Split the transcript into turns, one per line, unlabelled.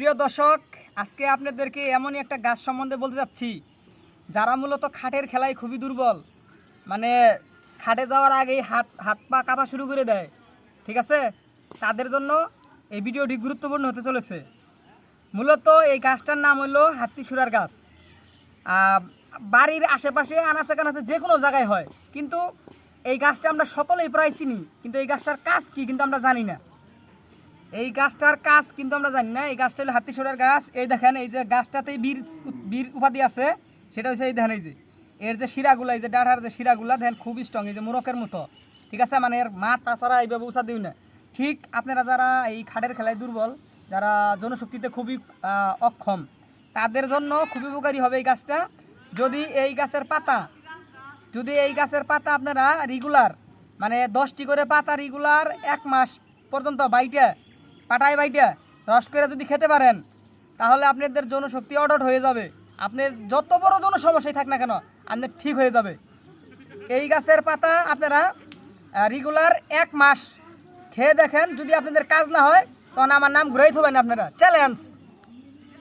প্রিয় দর্শক, আজকে আপনাদেরকে এমনই একটা গাছ সম্বন্ধে বলতে যাচ্ছি যারা মূলত খাটের খেলায় খুবই দুর্বল। মানে খাটে যাওয়ার আগেই হাত হাত পা কাঁপা শুরু করে দেয়। ঠিক আছে, তাদের জন্য এই ভিডিওটি গুরুত্বপূর্ণ হতে চলেছে। মূলত এই গাছটার নাম হলো হাত্তিসুরার গাছ। বাড়ির আশেপাশে আনাচে কানাচে যে কোনো জায়গায় হয়, কিন্তু এই গাছটা আমরা সকলেই প্রায় চিনি, কিন্তু এই গাছটার কাজ কী কিন্তু আমরা জানি না। এই গাছটার কাজ কিন্তু আমরা জানি না। এই গাছটা হলো হাত্তিসুরার গাছ। এই দেখেন, এই যে গাছটাতেই বীর বীর উপাধি আছে, সেটা হচ্ছে এই দেখেন, এই যে এর যে শিরাগুলা, এই যে ডাঁটার যে শিরাগুলা দেখেন খুব স্ট্রং, এই যে মোরকের মতো। ঠিক আছে, মানে এর মা তাছাড়া এইভাবে উষা দিই না। ঠিক আপনারা যারা এই খাটের খেলায় দুর্বল, যারা জনশক্তিতে খুবই অক্ষম, তাদের জন্য খুবই উপকারী হবে এই গাছটা। যদি এই গাছের পাতা আপনারা রেগুলার, মানে 10টি করে পাতা রেগুলার 1 মাস পর্যন্ত পাটায় বাইটা রস করে যদি খেতে পারেন, তাহলে আপনাদের জনশক্তি অডট হয়ে যাবে। আপনার যত বড় সমস্যায় থাক না কেন, আপনার ঠিক হয়ে যাবে। এই গাছের পাতা আপনারা রেগুলার 1 মাস খেয়ে দেখেন, যদি আপনাদের কাজ না হয় তখন আমার নাম ঘুরাই থবেন আপনারা। চ্যালেঞ্জ।